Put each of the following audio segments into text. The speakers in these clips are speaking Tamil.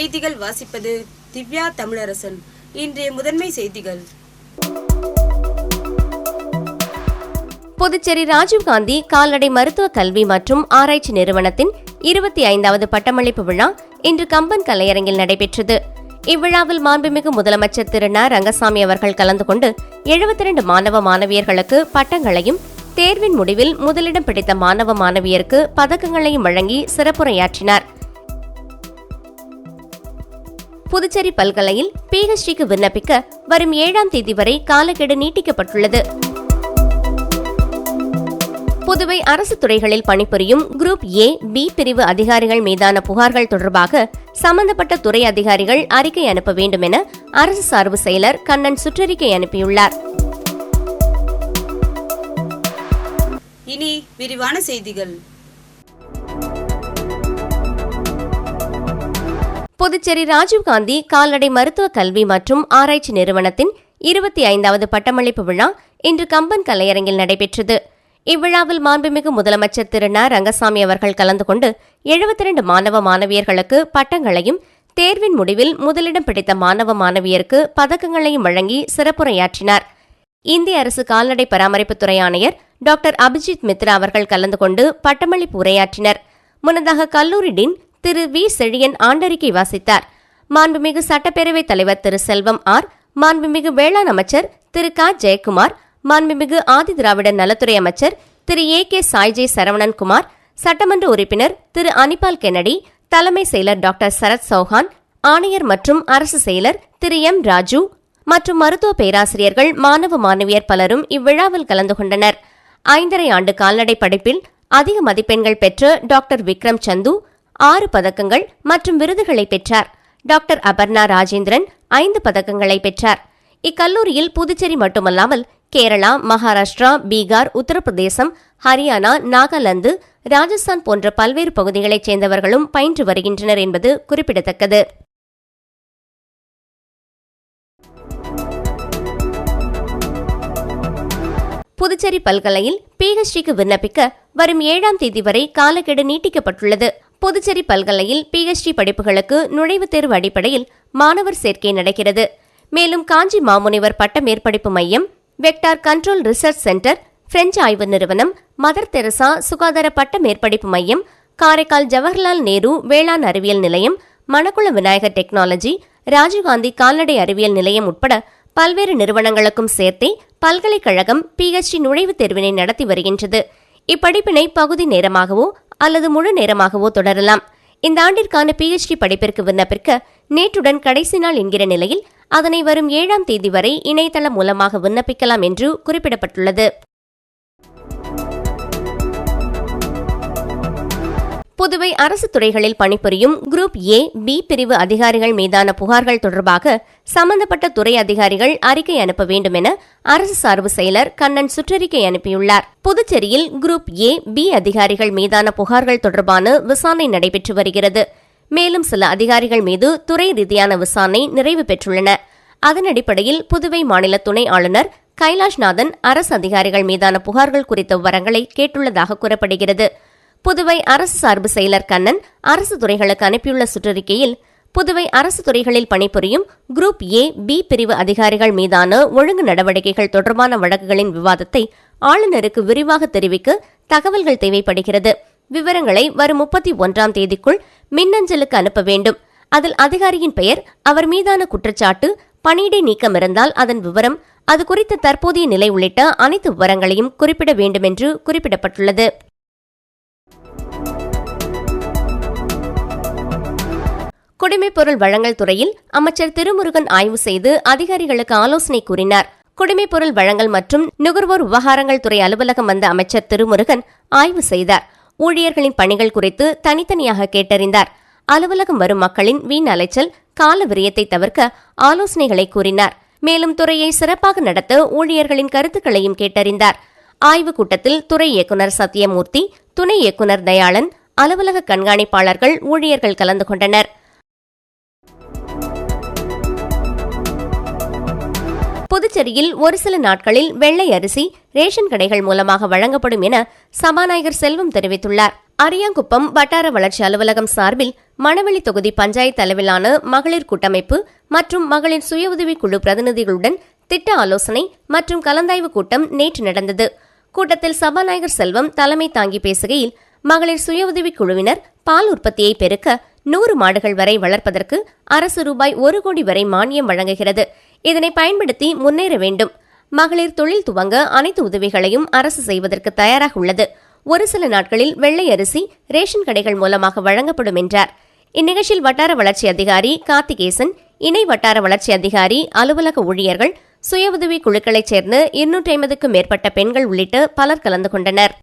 செய்திகள் வாசிப்பது திவ்யா தமிழரசன். இன்றைய முதன்மை செய்திகள். புதுச்சேரி ராஜீவ்காந்தி கால்நடை மருத்துவ கல்வி மற்றும் ஆராய்ச்சி நிறுவனத்தின் 25வது பட்டமளிப்பு விழா இன்று கம்பன் கலையரங்கில் நடைபெற்றது. இவ்விழாவில் மாண்புமிகு முதலமைச்சர் திரு ந. ரங்கசாமி அவர்கள் கலந்து கொண்டு 72 மாணவ மாணவியர்களுக்கு பட்டங்களையும், தேர்வின் முடிவில் முதலிடம் பிடித்த மாணவ மாணவியருக்கு பதக்கங்களையும் வழங்கி சிறப்புரையாற்றினார். புதுச்சேரி பல்கலையில் PhDக்கு விண்ணப்பிக்க வரும் 7ஆம் தேதி வரை காலக்கெடு நீட்டிக்கப்பட்டுள்ளது. புதுவை அரசு துறைகளில் பணிபுரியும் குரூப் A, B பிரிவு அதிகாரிகள் மீதான புகார்கள் தொடர்பாக சம்பந்தப்பட்ட துறை அதிகாரிகள் அறிக்கை அனுப்ப வேண்டும் என அரசு சார்பு செயலர் கண்ணன் சுற்றறிக்கை அனுப்பியுள்ளார். இனி விரிவான செய்திகள். புதுச்சேரி ராஜீவ்காந்தி கால்நடை மருத்துவ கல்வி மற்றும் ஆராய்ச்சி நிறுவனத்தின் 25வது பட்டமளிப்பு விழா இன்று கம்பன் கலையரங்கில் நடைபெற்றது. இவ்விழாவில் மாண்புமிகு முதலமைச்சர் திரு ந. ரங்கசாமி அவர்கள் கலந்து கொண்டு 72 மாணவ மாணவியர்களுக்கு பட்டங்களையும், தேர்வின் முடிவில் முதலிடம் பிடித்த மாணவ மாணவியருக்கு பதக்கங்களையும் வழங்கி சிறப்புரையாற்றினார். இந்திய அரசு கால்நடை பராமரிப்புத்துறை ஆணையர் டாக்டர் அபிஜித் மித்ரா அவர்கள் கலந்து கொண்டு பட்டமளிப்பு உரையாற்றினர். முன்னதாக கல்லூரி டீன் திரு வி. செழியன் ஆண்டறிக்கை வாசித்தார். மாண்புமிகு சட்டப்பேரவைத் தலைவர் திரு செல்வம் ஆர், மாண்புமிகு வேளாண் அமைச்சர் திரு க. ஜெயக்குமார், மாண்புமிகு ஆதி திராவிட நலத்துறை அமைச்சர் திரு A.K. சாய்ஜய் சரவணன்குமார், சட்டமன்ற உறுப்பினர் திரு அனிபால் கென்னடி, தலைமை செயலர் டாக்டர் சரத் சௌஹான், ஆணையர் மற்றும் அரசு செயலர் திரு M. ராஜு மற்றும் மருத்துவ பேராசிரியர்கள், மாணவ மாணவியர் பலரும் இவ்விழாவில் கலந்து கொண்டனர். 5½ ஆண்டு கால்நடை படிப்பில் அதிக மதிப்பெண்கள் பெற்ற டாக்டர் விக்ரம் சந்து 6 பதக்கங்கள் மற்றும் விருதுகளை பெற்றார். டாக்டர் அபர்ணா ராஜேந்திரன் 5 பதக்கங்களை பெற்றார். இக்கல்லூரியில் புதுச்சேரி மட்டுமல்லாமல் கேரளா, மகாராஷ்டிரா, பீகார், உத்தரப்பிரதேசம், ஹரியானா, நாகாலாந்து, ராஜஸ்தான் போன்ற பல்வேறு பகுதிகளைச் சேர்ந்தவர்களும் பயின்று வருகின்றனர் என்பது குறிப்பிடத்தக்கது. புதுச்சேரி பல்கலையில் PhDக்கு விண்ணப்பிக்க வரும் 7ஆம் தேதி வரை காலக்கெடு நீட்டிக்கப்பட்டுள்ளது. புதுச்சேரி பல்கலையில் PhD படிப்புகளுக்கு நுழைவுத் தேர்வு அடிப்படையில் மாணவர் சேர்க்கை நடக்கிறது. மேலும் காஞ்சி மாமுனிவர் பட்ட மேற்படிப்பு மையம், vector control research centre, French ஆய்வு நிறுவனம், மதர் தெரசா சுகாதார பட்ட மேற்படிப்பு மையம், காரைக்கால் ஜவஹர்லால் நேரு வேளாண் அறிவியல் நிலையம், மணக்குள விநாயகர் டெக்னாலஜி, ராஜீவ்காந்தி கால்நடை அறிவியல் நிலையம் உட்பட பல்வேறு நிறுவனங்களுக்கும் சேர்த்தே பல்கலைக்கழகம் PhD நுழைவுத் தேர்வினை நடத்தி வருகின்றது. இப்படிப்பினை பகுதி நேரமாகவோ அல்லது முழு நேரமாகவோ தொடரலாம். இந்த ஆண்டிற்கான PhD படிப்பிற்கு விண்ணப்பிக்க நேற்றுடன் கடைசி நாள் என்கிற நிலையில் அதனை வரும் 7ஆம் தேதி வரை இணையதளம் மூலமாக விண்ணப்பிக்கலாம் என்று குறிப்பிடப்பட்டுள்ளது. புதுவை அரசு துறைகளில் பணிபுரியும் குரூப் A, B பிரிவு அதிகாரிகள் மீதான புகார்கள் தொடர்பாக சம்பந்தப்பட்ட துறை அதிகாரிகள் அறிக்கை அனுப்ப வேண்டும் என அரசு சார்பு செயலர் கண்ணன் சுற்றறிக்கை அனுப்பியுள்ளார். புதுச்சேரியில் குரூப் A, B அதிகாரிகள் மீதான புகார்கள் தொடர்பான விசாரணை நடைபெற்று வருகிறது. மேலும் சில அதிகாரிகள் மீது துறை ரீதியான விசாரணை நிறைவு பெற்றுள்ளன. அதன் அடிப்படையில் புதுவை மாநில துணை ஆளுநர் கைலாஷ்நாதன் அரசு அதிகாரிகள் மீதான புகார்கள் குறித்த விவரங்களை கேட்டுள்ளதாக கூறப்படுகிறது. புதுவை அரசு சார்பு செயலர் கண்ணன் அரசு துறைகளுக்கு அனுப்பியுள்ள சுற்றறிக்கையில், புதுவை அரசு துறைகளில் பணிபுரியும் குரூப் A, B பிரிவு அதிகாரிகள் மீதான ஒழுங்கு நடவடிக்கைகள் தொடர்பான வழக்குகளின் விவாதத்தை ஆளுநருக்கு விரிவாக தெரிவிக்க தகவல்கள் தேவைப்படுகிறது. விவரங்களை வரும் 31ஆம் தேதிக்குள் மின்னஞ்சலுக்கு அனுப்ப வேண்டும். அதில் அதிகாரியின் பெயர், அவர் மீதான குற்றச்சாட்டு, பணியிடை நீக்கம் இருந்தால் அதன் விவரம், அது குறித்த தற்போதைய நிலை உள்ளிட்ட அனைத்து விவரங்களையும் குறிப்பிட வேண்டும் என்று குறிப்பிடப்பட்டுள்ளது. குடிமைப்பொருள் வழங்கல் துறையில் அமைச்சர் திருமுருகன் ஆய்வு செய்து அதிகாரிகளுக்கு ஆலோசனை கூறினார். குடிமைப்பொருள் வழங்கல் மற்றும் நுகர்வோர் விவகாரங்கள் துறை அலுவலகம் வந்த அமைச்சர் திருமுருகன் ஆய்வு செய்தார். ஊழியர்களின் பணிகள் குறித்து தனித்தனியாக கேட்டறிந்தார். அலுவலகம் வரும் மக்களின் வீண் அலைச்சல், கால விரயத்தை தவிர்க்க ஆலோசனைகளை கூறினார். மேலும் துறையை சிறப்பாக நடத்த ஊழியர்களின் கருத்துக்களையும் கேட்டறிந்தார். ஆய்வுக் கூட்டத்தில் துறை இயக்குநர் சத்யமூர்த்தி, துணை இயக்குநர் தயாளன், அலுவலக கண்காணிப்பாளர்கள், ஊழியர்கள் கலந்து கொண்டனர். புதுச்சேரியில் ஒரு சில நாட்களில் வெள்ளை அரிசி ரேஷன் கடைகள் மூலமாக வழங்கப்படும் என சபாநாயகர் செல்வம் தெரிவித்துள்ளார். அரியாங்குப்பம் வட்டார வளர்ச்சி அலுவலகம் சார்பில் மணவெளி தொகுதி பஞ்சாயத்து அளவிலான மகளிர் கூட்டமைப்பு மற்றும் மகளிர் சுய உதவிக் குழு பிரதிநிதிகளுடன் திட்ட ஆலோசனை மற்றும் கலந்தாய்வு கூட்டம் நேற்று நடந்தது. கூட்டத்தில் சபாநாயகர் செல்வம் தலைமை தாங்கி பேசுகையில், மகளிர் சுய உதவிக் குழுவினர் பால் உற்பத்தியை பெருக்க 100 மாடுகள் வரை வளர்ப்பதற்கு அரசு ரூபாய் 1 கோடி வரை மானியம் வழங்குகிறது. இதனை பயன்படுத்தி முன்னேற வேண்டும். மகளிர் தொழில் துவங்க அனைத்து உதவிகளையும் அரசு செய்வதற்கு தயாராக உள்ளது. ஒரு சில நாட்களில் வெள்ளை அரிசி ரேஷன் கடைகள் மூலமாக வழங்கப்படும் என்றார். இந்நிகழ்ச்சியில் வட்டார வளர்ச்சி அதிகாரி கார்த்திகேசன், இணை வட்டார வளர்ச்சி அதிகாரி, அலுவலக ஊழியர்கள், சுய உதவி குழுக்களைச் சேர்ந்த 250க்கும் மேற்பட்ட பெண்கள் உள்ளிட்ட பலர் கலந்து கொண்டனர்.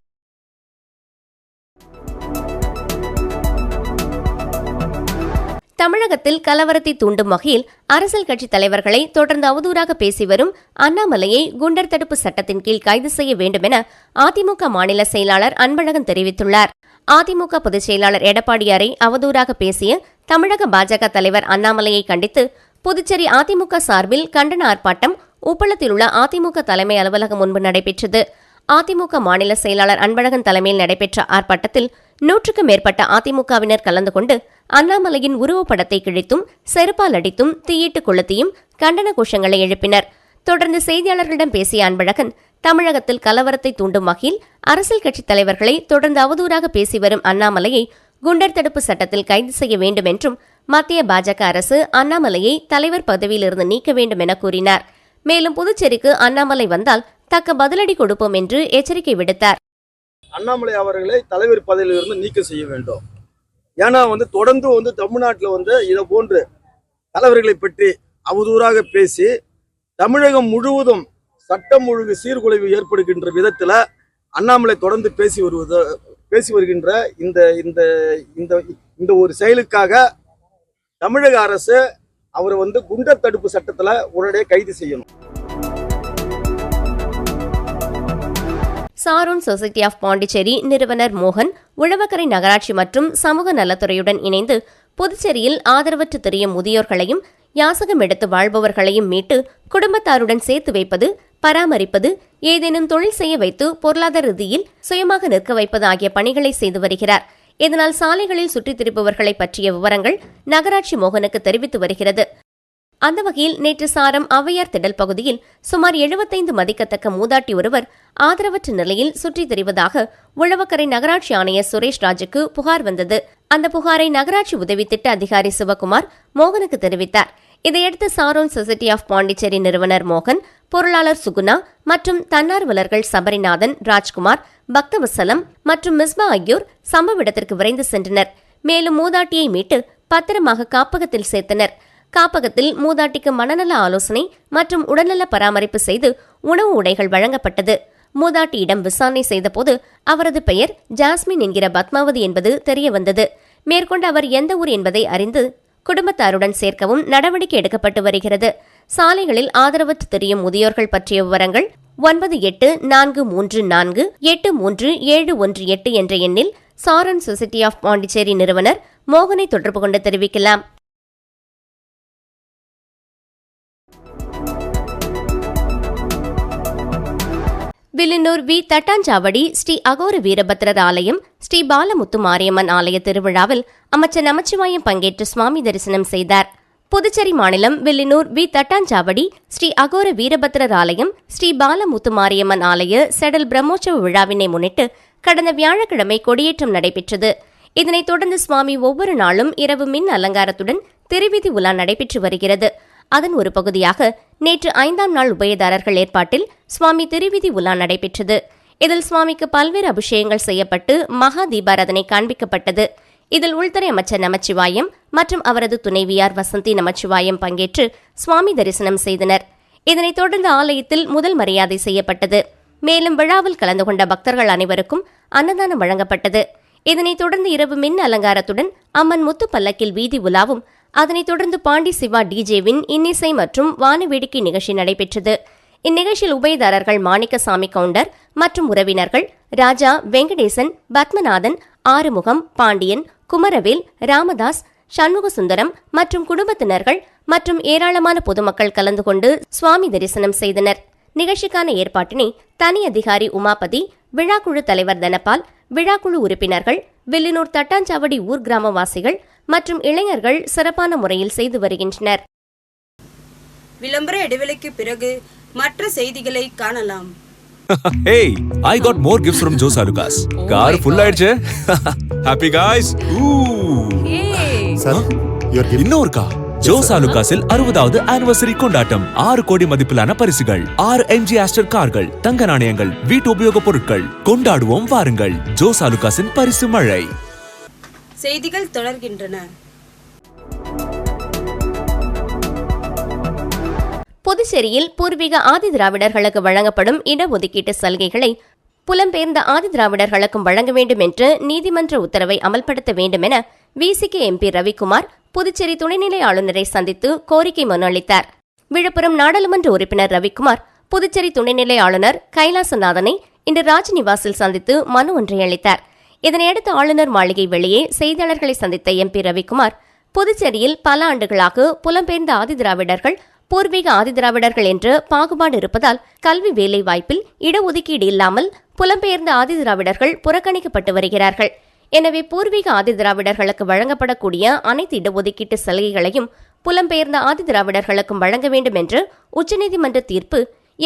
தமிழகத்தில் கலவரத்தை தூண்டும் வகையில் அரசியல் கட்சித் தலைவர்களை தொடர்ந்து அவதூறாக பேசி வரும் அண்ணாமலையை குண்டர் தடுப்பு சட்டத்தின் கீழ் கைது செய்ய வேண்டும் என அதிமுக மாநில செயலாளர் அன்பழகன் தெரிவித்துள்ளார். அதிமுக பொதுச் செயலாளர் எடப்பாடியாரை அவதூறாக பேசிய தமிழக பாஜக தலைவர் அண்ணாமலையை கண்டித்து புதுச்சேரி அதிமுக சார்பில் கண்டன ஆர்ப்பாட்டம் உப்பளத்தில் உள்ள அதிமுக தலைமை அலுவலகம் முன்பு நடைபெற்றது. அதிமுக மாநில செயலாளர் அன்பழகன் தலைமையில் நடைபெற்ற ஆர்ப்பாட்டத்தில் 100க்கும் மேற்பட்ட அதிமுகவினர் கலந்து கொண்டு அண்ணாமலையின் உருவப்படத்தை கிழித்தும் செருப்பால் அடித்தும் தீயிட்டு கொளுத்தியும் கண்டன கோஷங்களை எழுப்பினர். தொடர்ந்து செய்தியாளர்களிடம் பேசிய அன்பழகன், தமிழகத்தில் கலவரத்தை தூண்டும் வகையில் அரசியல் கட்சித் தலைவர்களை தொடர்ந்து அவதூறாக பேசி வரும் அண்ணாமலையை குண்டர் தடுப்பு சட்டத்தில் கைது செய்ய வேண்டும் என்றும் மத்திய பாஜக அரசு அண்ணாமலையை தலைவர் பதவியிலிருந்து நீக்க வேண்டும் என கூறினார். மேலும் புதுச்சேரிக்கு அண்ணாமலை வந்தால் தக்க பதிலடி கொடுப்போம் என்று எச்சரிக்கை விடுத்தார். அண்ணாமலை அவர்களை தலைவர் பதவியிலிருந்து நீக்கம் செய்ய வேண்டும். ஏன்னா தொடர்ந்து தமிழ்நாட்டில் இதை போன்று தலைவர்களை பற்றி அவதூறாக பேசி தமிழகம் முழுவதும் சட்டம் ஒழுங்கு சீர்குலைவு ஏற்படுகின்ற விதத்துல அண்ணாமலை தொடர்ந்து பேசி வருகின்ற இந்த ஒரு செயலுக்காக தமிழக அரசு அவரை குண்டர் தடுப்பு சட்டத்துல உடனடியாக கைது செய்யணும். சாரோன் சொசைட்டி ஆஃப் பாண்டிச்சேரி நிறுவனர் மோகன் உழவக்கரை நகராட்சி மற்றும் சமூக நலத்துறையுடன் இணைந்து புதுச்சேரியில் ஆதரவற்று திரியும் முதியோர்களையும் யாசகம் எடுத்து வாழ்பவர்களையும் மீட்டு குடும்பத்தாருடன் சேர்த்து வைப்பது, பராமரிப்பது, ஏதேனும் தொழில் செய்ய வைத்து பொருளாதார ரீதியில் சுயமாக நிற்க வைப்பது ஆகிய பணிகளை செய்து வருகிறார். இதனால் சாலைகளில் சுற்றித் திரிப்பவர்களை பற்றிய விவரங்கள் நகராட்சி மோகனுக்கு தெரிவித்து வருகிறது. அந்த வகையில் நேற்று சாரம் ஔவையார் திடல் பகுதியில் சுமார் 75 மதிக்கத்தக்க மூதாட்டி ஒருவர் ஆதரவற்ற நிலையில் சுற்றித் திரிவதாக உழவக்கரை நகராட்சி ஆணையர் சுரேஷ் ராஜுக்கு புகார் வந்தது. அந்த புகாரை நகராட்சி உதவி திட்ட அதிகாரி சிவகுமார் மோகனுக்கு தெரிவித்தார். இதையடுத்து சாரோன் சொசைட்டி ஆஃப் பாண்டிச்சேரி நிறுவனர் மோகன், பொருளாளர் சுகுணா மற்றும் தன்னார்வலர்கள் சபரிநாதன், ராஜ்குமார், பக்தவசலம் மற்றும் மிஸ்பா ஆகியோர் சம்பவ இடத்திற்கு விரைந்து சென்றனர். மேலும் மூதாட்டியை மீட்டு பத்திரமாக காப்பகத்தில் சேர்த்தனர். காப்பகத்தில் மூதாட்டிக்கு மனநல ஆலோசனை மற்றும் உடல்நல பராமரிப்பு செய்து உணவு உடைகள் வழங்கப்பட்டது. மூதாட்டியிடம் விசாரணை செய்தபோது அவரது பெயர் ஜாஸ்மின் என்கிற பத்மாவதி என்பது தெரியவந்தது. மேற்கொண்டு அவர் எந்த ஊர் என்பதை அறிந்து குடும்பத்தாருடன் சேர்க்கவும் நடவடிக்கை எடுக்கப்பட்டு வருகிறது. சாலைகளில் ஆதரவற்று தெரியும் முதியோர்கள் பற்றிய விவரங்கள் 9843483718 என்ற எண்ணில் சாரன் சொசைட்டி ஆஃப் பாண்டிச்சேரி நிறுவனர் மோகனை தொடர்பு கொண்டு தெரிவிக்கலாம். வில்லியனூர் வி. தட்டாஞ்சாவடி ஸ்ரீ அகோர வீரபத்ரர் ஆலயம், ஸ்ரீ பாலமுத்து மாரியம்மன் ஆலய திருவிழாவில் அமைச்சர் நமச்சிவாயம் பங்கேற்று சுவாமி தரிசனம் செய்தார். புதுச்சேரி மாநிலம் வில்லியனூர் வி. தட்டாஞ்சாவடி ஸ்ரீ அகோர வீரபத்ரர் ஆலயம், ஸ்ரீ பாலமுத்து மாரியம்மன் ஆலய செடல் பிரம்மோற்சவ விழாவினை முன்னிட்டு கடந்த வியாழக்கிழமை கொடியேற்றம் நடைபெற்றது. இதனைத் தொடர்ந்து சுவாமி ஒவ்வொரு நாளும் இரவு மின் அலங்காரத்துடன் திருவீதி உலா நடைபெற்று வருகிறது. அதன் ஒரு பகுதியாக நேற்று 5ஆம் நாள் உபயதாரர்கள் ஏற்பாட்டில் சுவாமி திருவீதி உலா நடைபெற்றது. இதில் சுவாமிக்கு பல்வேறு அபிஷேகங்கள் செய்யப்பட்டு மகா தீபாராதனை காண்பிக்கப்பட்டது. இதில் உள்துறை அமைச்சர் நமச்சிவாயம் மற்றும் அவரது துணைவியார் வசந்தி நமச்சிவாயம் பங்கேற்று சுவாமி தரிசனம் செய்தனர். இதனைத் தொடர்ந்து ஆலயத்தில் முதல் மரியாதை செய்யப்பட்டது. மேலும் விழாவில் கலந்து கொண்ட பக்தர்கள் அனைவருக்கும் அன்னதானம் வழங்கப்பட்டது. இதனைத் தொடர்ந்து இரவு மின் அலங்காரத்துடன் அம்மன் முத்து பல்லக்கில் வீதி உலாவும், அதனைத் தொடர்ந்து பாண்டி சிவா டிஜேவின் இன்னிசை மற்றும் வானவேடிக்கை நிகழ்ச்சி நடைபெற்றது. இந்நிகழ்ச்சியில் உபயதாரர்கள் மாணிக்கசாமி கவுண்டர் மற்றும் உறவினர்கள் ராஜா, வெங்கடேசன், பத்மநாதன், ஆறுமுகம், பாண்டியன், குமரவேல், ராமதாஸ், சண்முகசுந்தரம் மற்றும் குடும்பத்தினர்கள் மற்றும் ஏராளமான பொதுமக்கள் கலந்து கொண்டு சுவாமி தரிசனம் செய்தனர். நிகழ்ச்சிக்கான ஏற்பாட்டினை தனி அதிகாரி உமாபதி, விழாக்குழு தலைவர் தனபால், விழாக்குழு உறுப்பினர்கள், வில்லியனூர் தட்டாஞ்சாவடி ஊர் கிராமவாசிகள், மற்றும் இளைஞர்கள் சிறப்பான முறையில் செய்து வருகின்றனர். விளம்பர இடைவெளிக்கு பிறகு மற்ற செய்திகளை காணலாம். Hey, I got more gifts from Joe Salukas. Car full ஆயிடுச்சு. Happy guys. Sir, your gift. இன்னொரு கா ஜோ சாலுகாஸில் 60வது ஆனிவர்சரி கொண்டாட்டம். 6 கோடி மதிப்பிலான பரிசுகள், 6 MG ஆஸ்டர் கார்கள், தங்க நாணயங்கள், வீட்டு உபயோக பொருட்கள். கொண்டாடுவோம் வாருங்கள். ஜோ சாலுகாஸின் பரிசு மழை. செய்திகள் தொடர்கின்றன. புதுச்சேரியில் பூர்வீக ஆதி திராவிடர்களுக்கு வழங்கப்படும் இடஒதுக்கீட்டு சலுகைகளை புலம்பெயர்ந்த ஆதி திராவிடர்களுக்கும் வழங்க வேண்டும் என்று நீதிமன்ற உத்தரவை அமல்படுத்த வேண்டும் என விசிக MP ரவிக்குமார் புதுச்சேரி துணைநிலை ஆளுநரை சந்தித்து கோரிக்கை மனு அளித்தார். விழுப்புரம் நாடாளுமன்ற உறுப்பினர் ரவிக்குமார் புதுச்சேரி துணைநிலை ஆளுநர் கைலாசநாதனை இன்று ராஜ்நிவாசில் சந்தித்து மனு ஒன்றை அளித்தார். இதனையடுத்து ஆளுநர் மாளிகை வெளியே செய்தியாளர்களை சந்தித்த MP ரவிக்குமார், புதுச்சேரியில் பல ஆண்டுகளாக புலம்பெயர்ந்த ஆதி திராவிடர்கள் பூர்வீக ஆதிதிராவிடர்கள் என்று பாகுபாடு இருப்பதால் கல்வி வேலை வாய்ப்பில் இடஒதுக்கீடு இல்லாமல் புலம்பெயர்ந்த ஆதிதிராவிடர்கள் புறக்கணிக்கப்பட்டு வருகிறார்கள். எனவே பூர்வீக ஆதிதிராவிடர்களுக்கு வழங்கப்படக்கூடிய அனைத்து இடஒதுக்கீட்டு சலுகைகளையும் புலம்பெயர்ந்த ஆதிதிராவிடர்களுக்கும் வழங்க வேண்டும் என்று உச்சநீதிமன்ற தீர்ப்பு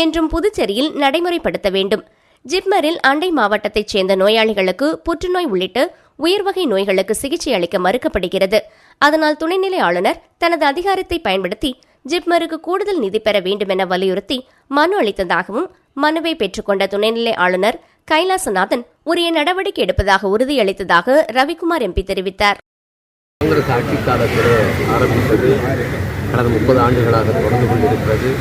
என்றும் புதுச்சேரியில் நடைமுறைப்படுத்த வேண்டும். ஜிப்மரில் அண்டை மாவட்டத்தைச் சேர்ந்த நோயாளிகளுக்கு புற்றுநோய் உள்ளிட்ட உயர்வகை நோய்களுக்கு சிகிச்சை அளிக்க மறுக்கப்படுகிறது. அதனால் துணைநிலை ஆளுநர் தனது அதிகாரத்தை பயன்படுத்தி ஜிப்மருக்கு கூடுதல் நிதி பெற வேண்டும் என வலியுறுத்தி மனு அளித்ததாகவும், மனுவை பெற்றுக்கொண்ட துணைநிலை ஆளுநர் கைலாசநாதன் உரிய நடவடிக்கை எடுப்பதாக உறுதியளித்ததாக ரவிக்குமார் MP தெரிவித்தார். காங்கிரஸ் ஆட்சி காலத்தில் ஆரம்பித்தது கடந்த 30 ஆண்டுகளாக தொடர்ந்து கொண்டிருக்கிறது.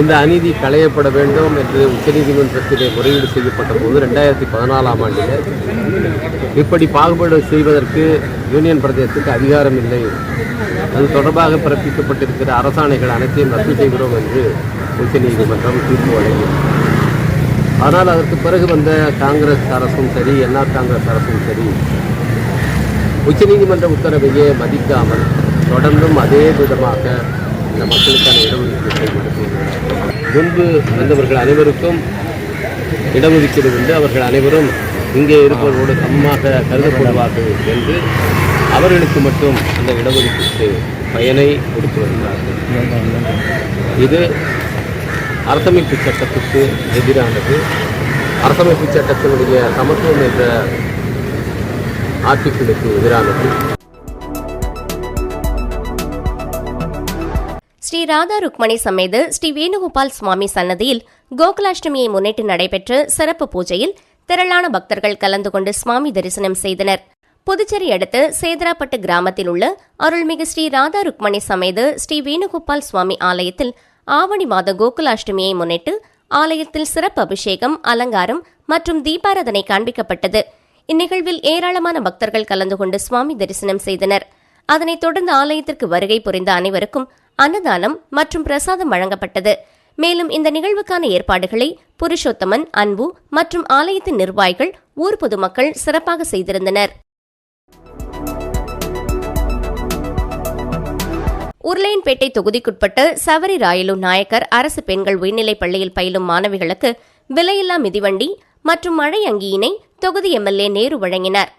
இந்த அநீதி களையப்பட வேண்டும் என்று உச்சநீதிமன்றத்திலே முறையீடு செய்யப்பட்ட போது 2014ஆம் ஆண்டில் இப்படி பாகுபாடு செய்வதற்கு யூனியன் பிரதேசத்துக்கு அதிகாரம் இல்லை, அது தொடர்பாக பிறப்பிக்கப்பட்டிருக்கிற அரசாணைகள் அனைத்தையும் ரத்து செய்கிறோம் என்று உச்சநீதிமன்றம் தீர்ப்பு வழங்கியது. ஆனால் அதற்கு பிறகு வந்த காங்கிரஸ் அரசும் சரி, என்ஆர் காங்கிரஸ் அரசும் சரி, உச்சநீதிமன்ற உத்தரவையே மதிக்காமல் தொடர்ந்தும் அதே விதமாக இந்த மக்களுக்கான இடஒதுக்கீடு செயல்படுத்துகிறார்கள். முன்பு வந்தவர்கள் அனைவருக்கும் இடஒதுக்கீடு உண்டு, அவர்கள் அனைவரும் இங்கே இருப்பவர்களோடு சமமாக கருதப்படுவார்கள் என்று அவர்களுக்கு மட்டும் அந்த இடஒதுக்கீட்டு பயனை கொடுத்து வருகிறார்கள். இது அரசமைப்பு சட்டத்துக்கு எதிரானது. அரசமைப்பு சட்டத்தினுடைய சமத்துவம் என்ற ஆர்டிக்கிளுக்கு எதிரானது. ஸ்ரீ ராதா ருக்மணி சமேத ஸ்ரீ வேணுகோபால் சுவாமி சன்னதியில் கோகுலாஷ்டமியை முன்னிட்டு நடைபெற்ற சிறப்பு பூஜையில் திரளான பக்தர்கள் கலந்து கொண்டு சுவாமி தரிசனம் செய்தனர். புதுச்சேரி அடுத்த சேதராப்பட்டு கிராமத்தில் உள்ள அருள்மிகு ஸ்ரீ ராதா ருக்மணி சமேத ஸ்ரீ வேணுகோபால் சுவாமி ஆலயத்தில் ஆவணி மாத கோகுலாஷ்டமியை முன்னிட்டு ஆலயத்தில் சிறப்பு அபிஷேகம், அலங்காரம் மற்றும் தீபாராதனை காண்பிக்கப்பட்டது. இந்நிகழ்வில் ஏராளமான பக்தர்கள் கலந்து கொண்டு சுவாமி தரிசனம் செய்தனர். அதனைத் தொடர்ந்து ஆலயத்திற்கு வருகை புரிந்த அனைவருக்கும் அன்னதானம் மற்றும் பிரசாதம் வழங்கப்பட்டது. மேலும் இந்த நிகழ்வுக்கான ஏற்பாடுகளை புருஷோத்தமன், அன்பு மற்றும் ஆலயத்தின் நிர்வாகிகள், ஊர் பொதுமக்கள் சிறப்பாக செய்திருந்தனர். உருளையன்பேட்டை தொகுதிக்குட்பட்ட சவரி ராயலு நாயக்கர் அரசு பெண்கள் உயர்நிலைப் பள்ளியில் பயிலும் மாணவிகளுக்கு விலையில்லா மிதிவண்டி மற்றும் மழை அங்கியினை தொகுதி MLA நேரு வழங்கினார்.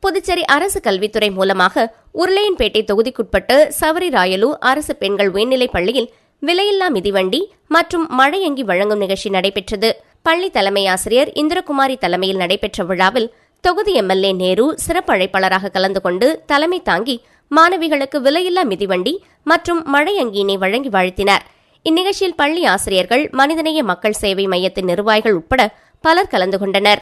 புதுச்சேரி அரசு கல்வித்துறை மூலமாக உருளையன்பேட்டை தொகுதிக்குட்பட்ட சவரி ராயலு அரசு பெண்கள் உயர்நிலைப் பள்ளியில் விலையில்லா மிதிவண்டி மற்றும் மழை அங்கி வழங்கும் நிகழ்ச்சி நடைபெற்றது. பள்ளி தலைமை ஆசிரியர் இந்திரகுமாரி தலைமையில் நடைபெற்ற விழாவில் தொகுதி MLA நேரு சிறப்பு அழைப்பாளராக கலந்து கொண்டு தலைமை தாங்கி மாணவிகளுக்கு விலையில்லா மிதிவண்டி மற்றும் மழை அங்கியினை வழங்கி வாழ்த்தினார். இந்நிகழ்ச்சியில் பள்ளி ஆசிரியர்கள், மனிதநேய மக்கள் சேவை மையத்தின் நிர்வாகிகள் உட்பட பலர் கலந்து கொண்டனர்.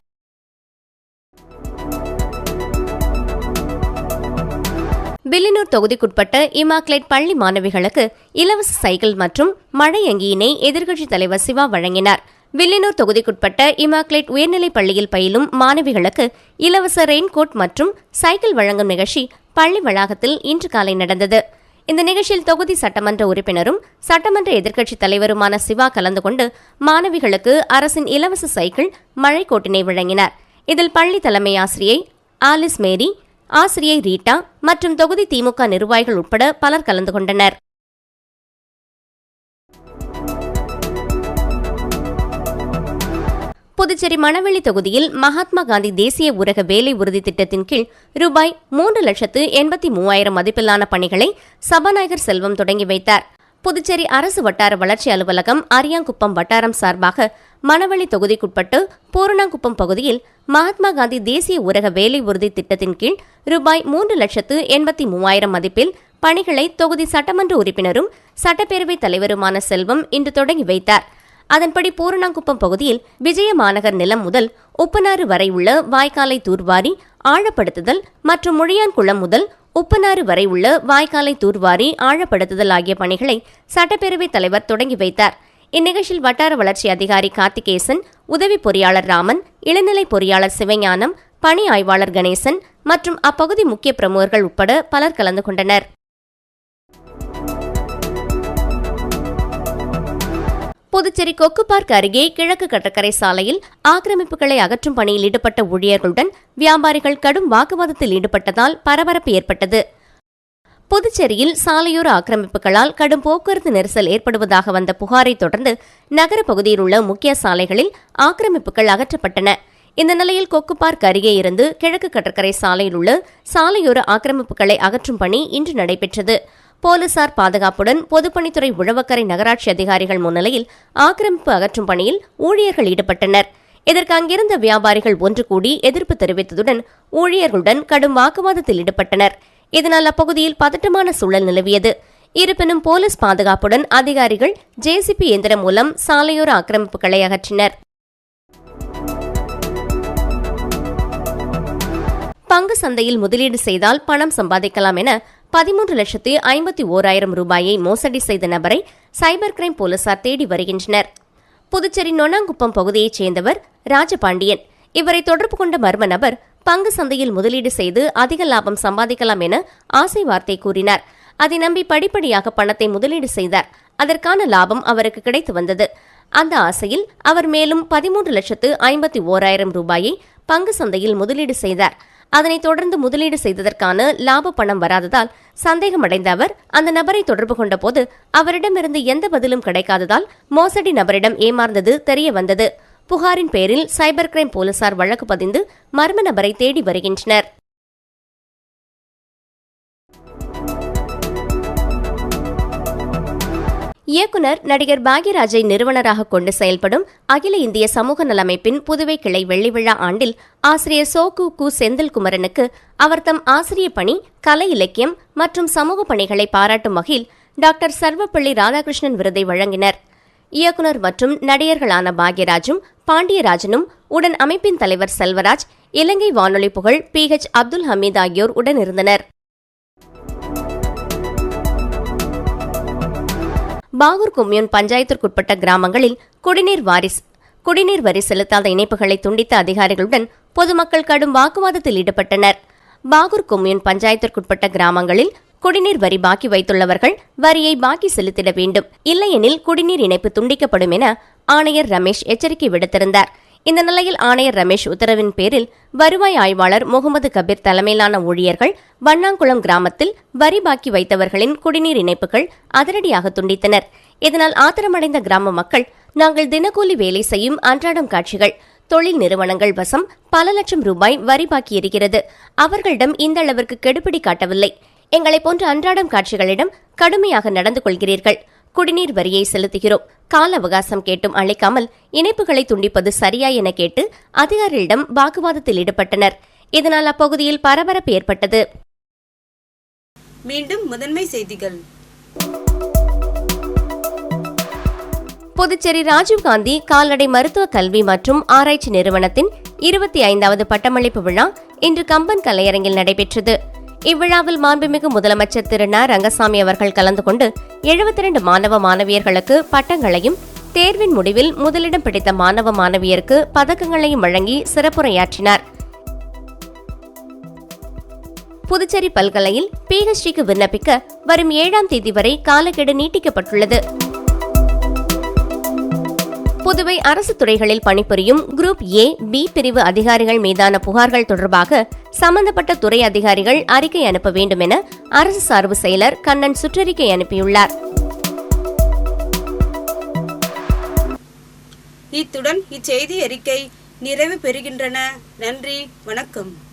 வில்லியனூர் தொகுதிக்குட்பட்ட இமாக்லேட் பள்ளி மாணவிகளுக்கு இலவச சைக்கிள் மற்றும் மழை அங்கியினை எதிர்க்கட்சித் தலைவர் சிவா வழங்கினார். வில்லியனூர் தொகுதிக்குட்பட்ட இமாக்லேட் உயர்நிலைப் பள்ளியில் பயிலும் மாணவிகளுக்கு இலவச ரெயின்கோட் மற்றும் சைக்கிள் வழங்கும் நிகழ்ச்சி பள்ளி வளாகத்தில் இன்று காலை நடந்தது. இந்த நிகழ்ச்சியில் தொகுதி சட்டமன்ற உறுப்பினரும் சட்டமன்ற எதிர்க்கட்சித் தலைவருமான சிவா கலந்து கொண்டு மாணவிகளுக்கு அரசின் இலவச சைக்கிள், மழைக்கோட்டினை வழங்கினார். இதில் பள்ளி தலைமை ஆசிரியை ஆலிஸ் மேரி, ஆசிரியை ரீட்டா மற்றும் தொகுதி திமுக நிர்வாகிகள் உட்பட பலர் கலந்து கொண்டனர். புதுச்சேரி மணவெளி தொகுதியில் மகாத்மா காந்தி தேசிய ஊரக வேலை உறுதி திட்டத்தின் கீழ் ரூபாய் 3,83,000 மதிப்பிலான பணிகளை சபாநாயகர் செல்வம் தொடங்கி வைத்தார். புதுச்சேரி அரசு வட்டார வளர்ச்சி அலுவலகம் அரியாங்குப்பம் வட்டாரம் சார்பாக மணவெளி தொகுதிக்குட்பட்டு பூரணாங்குப்பம் பகுதியில் மகாத்மா காந்தி தேசிய ஊரக வேலை உறுதி திட்டத்தின் கீழ் ரூபாய் 3,83,000 மதிப்பில் பணிகளை தொகுதி சட்டமன்ற உறுப்பினரும் சட்டப்பேரவைத் தலைவருமான செல்வம் இன்று தொடங்கி வைத்தார். அதன்படி பூரணாங்குப்பம் பகுதியில் விஜய மாநகர் நிலம் முதல் உப்பனாறு வரை உள்ள வாய்க்காலை தூர்வாரி ஆழப்படுத்துதல் மற்றும் முழியான்குளம் முதல் உப்பனாறு வரை உள்ள வாய்க்காலை தூர்வாரி ஆழப்படுத்துதல் ஆகிய பணிகளை சட்டப்பேரவைத் தலைவர் தொடங்கி வைத்தார். இந்நிகழ்ச்சியில் வட்டார வளர்ச்சி அதிகாரி கார்த்திகேசன், உதவி பொறியாளர் ராமன், இளநிலை பொறியாளர் சிவஞானம், பணி ஆய்வாளர் கணேசன் மற்றும் அப்பகுதி முக்கிய பிரமுகர்கள் உட்பட பலர் கலந்து கொண்டனர். புதுச்சேரி கொக்கு பார்க் அருகே கிழக்கு கடற்கரை சாலையில் ஆக்கிரமிப்புகளை அகற்றும் பணியில் ஈடுபட்ட ஊழியர்களுடன் வியாபாரிகள் கடும் வாக்குவாதத்தில் ஈடுபட்டதால் பரபரப்பு ஏற்பட்டது. புதுச்சேரியில் சாலையோர ஆக்கிரமிப்புகளால் கடும் போக்குவரத்து நெரிசல் ஏற்படுவதாக வந்த புகாரை தொடர்ந்து நகர பகுதியில் உள்ள முக்கிய சாலைகளில் ஆக்கிரமிப்புகள் அகற்றப்பட்டன. இந்த நிலையில் கொக்கு பார்க் அருகே இருந்து கிழக்கு கடற்கரை சாலையில் உள்ள சாலையோர ஆக்கிரமிப்புகளை அகற்றும் பணி இன்று நடைபெற்றது. போலீசார் பாதுகாப்புடன் பொதுப்பணித்துறை உழவக்கரை நகராட்சி அதிகாரிகள் முன்னிலையில் ஆக்கிரமிப்பு அகற்றும் பணியில் ஊழியர்கள் ஈடுபட்டனர். இதற்கு அங்கிருந்த வியாபாரிகள் ஒன்று கூடி எதிர்ப்பு தெரிவித்ததுடன் ஊழியர்களுடன் கடும் வாக்குவாதத்தில் ஈடுபட்டனர். இதனால் அப்பகுதியில் பதட்டமான சூழல் நிலவியது. இருப்பினும் போலீஸ் பாதுகாப்புடன் அதிகாரிகள் ஜேசிபி இயந்திரம் மூலம் சாலையோர ஆக்கிரமிப்புகளை அகற்றினர். பங்கு சந்தையில் முதலீடு செய்தால் பணம் சம்பாதிக்கலாம் என 13,51,000 ரூபாயை மோசடி செய்த நபரை சைபர் கிரைம் போலீசார் தேடி வருகின்றனர். புதுச்சேரி நொன்னாங்குப்பம் பகுதியைச் சேர்ந்தவர் ராஜபாண்டியன். இவரை தொடர்பு கொண்ட மர்ம நபர் பங்கு சந்தையில் முதலீடு செய்து அதிக லாபம் சம்பாதிக்கலாம் என ஆசை வார்த்தை கூறினார். அதை நம்பி படிப்படியாக பணத்தை முதலீடு செய்தார். அதற்கான லாபம் அவருக்கு கிடைத்து வந்தது. அந்த ஆசையில் அவர் மேலும் 13,51,000 ரூபாயை பங்கு சந்தையில் முதலீடு செய்தார். அதனைத் தொடர்ந்து முதலீடு செய்ததற்கான லாப பணம் வராததால் சந்தேகமடைந்த அவர் அந்த நபரை தொடர்பு கொண்டபோது அவரிடமிருந்து எந்த பதிலும் கிடைக்காததால் மோசடி நபரிடம் ஏமாந்தது தெரிய வந்தது. புகாரின் பேரில் சைபர் கிரைம் போலீசார் வழக்கு பதிந்து மர்ம நபரை தேடி வருகின்றனர். இயக்குனர் நடிகர் பாக்யராஜை நிறுவனராக கொண்டு செயல்படும் அகில இந்திய சமூக நல அமைப்பின் புதுவை கிளை வெள்ளி விழா ஆண்டில் ஆசிரியர் சோகு செந்தில்குமரனுக்கு அவர் தம் ஆசிரிய பணி, கலை இலக்கியம் மற்றும் சமூக பணிகளை பாராட்டும் வகையில் டாக்டர் சர்வப்பள்ளி ராதாகிருஷ்ணன் விருதை வழங்கினர். இயக்குனர் மற்றும் நடிகர்களான பாக்யராஜும் பாண்டியராஜனும் உடன் அமைப்பின் தலைவர் செல்வராஜ், இலங்கை வானொலி புகழ் PH அப்துல் ஹமீத் ஆகியோர் உடனிருந்தனர். பாகூர் கொம்யூன் பஞ்சாயத்திற்குட்பட்ட கிராமங்களில் குடிநீர் வரி செலுத்தாத இணைப்புகளை துண்டித்த அதிகாரிகளுடன் பொதுமக்கள் கடும் வாக்குவாதத்தில் ஈடுபட்டனர். பாகூர் கொம்யூன் பஞ்சாயத்திற்குட்பட்ட கிராமங்களில் குடிநீர் வரி பாக்கி வைத்துள்ளவர்கள் வரியை பாக்கி செலுத்திட வேண்டும், இல்லையெனில் குடிநீர் இணைப்பு துண்டிக்கப்படும் என ஆணையர் ரமேஷ் எச்சரிக்கை விடுத்திருந்தார். இந்த நிலையில் ஆணையர் ரமேஷ் உத்தரவின் பேரில் வருவாய் ஆய்வாளர் முகமது கபீர் தலைமையிலான ஊழியர்கள் வண்ணாங்குளம் கிராமத்தில் வரி பாக்கி வைத்தவர்களின் குடிநீர் இணைப்புகள் அதிரடியாக துண்டித்தனர். இதனால் ஆத்திரமடைந்த கிராம மக்கள், நாங்கள் தினக்கூலி வேலை செய்யும் அன்றாடம் காட்சிகள், தொழில் நிறுவனங்கள் வசம் பல லட்சம் ரூபாய் வரி பாக்கி இருக்கிறது, அவர்களிடம் இந்த அளவிற்கு கெடுபிடி காட்டவில்லை, எங்களை போன்ற அன்றாடம் காட்சிகளிடம் கடுமையாக நடந்து கொள்கிறீர்கள், குடிநீர் வரியை செலுத்துகிறோம், கால அவகாசம் கேட்டும் அளிக்காமல் இணைப்புகளை துண்டிப்பது சரியா என கேட்டு அதிகாரிகளிடம் வாக்குவாதத்தில் ஈடுபட்டனர். இதனால் அப்பகுதியில் பரபரப்பு ஏற்பட்டது. மீண்டும் முதன்மை செய்திகள். புதுச்சேரி ராஜீவ்காந்தி கால்நடை மருத்துவ கல்வி மற்றும் ஆராய்ச்சி நிறுவனத்தின் 25வது பட்டமளிப்பு விழா இன்று கம்பன் கலையரங்கில் நடைபெற்றது. இவ்விழாவில் மாண்புமிகு முதலமைச்சர் திரு ந. ரங்கசாமி அவர்கள் கலந்து கொண்டு 72 மாணவ மாணவியர்களுக்கு பட்டங்களையும், தேர்வின் முடிவில் முதலிடம் பிடித்த மாணவ மாணவியருக்கு பதக்கங்களையும் வழங்கி சிறப்புரையாற்றினார். புதுச்சேரி பல்கலையில் PhDக்கு விண்ணப்பிக்க வரும் 7ஆம் தேதி வரை காலக்கெடு நீட்டிக்கப்பட்டுள்ளது. புதுவை அரசு துறைகளில் பணிபுரியும் குரூப் A, B பிரிவு அதிகாரிகள் மீதான புகார்கள் தொடர்பாக சம்பந்தப்பட்ட துறை அதிகாரிகள் அறிக்கை அனுப்ப வேண்டும் என அரசு சார்பு செயலர் கண்ணன் சுற்றறிக்கை அனுப்பியுள்ளார். இத்துடன் இச்செய்தி அறிக்கை நிறைவு பெறுகின்றன. நன்றி, வணக்கம்.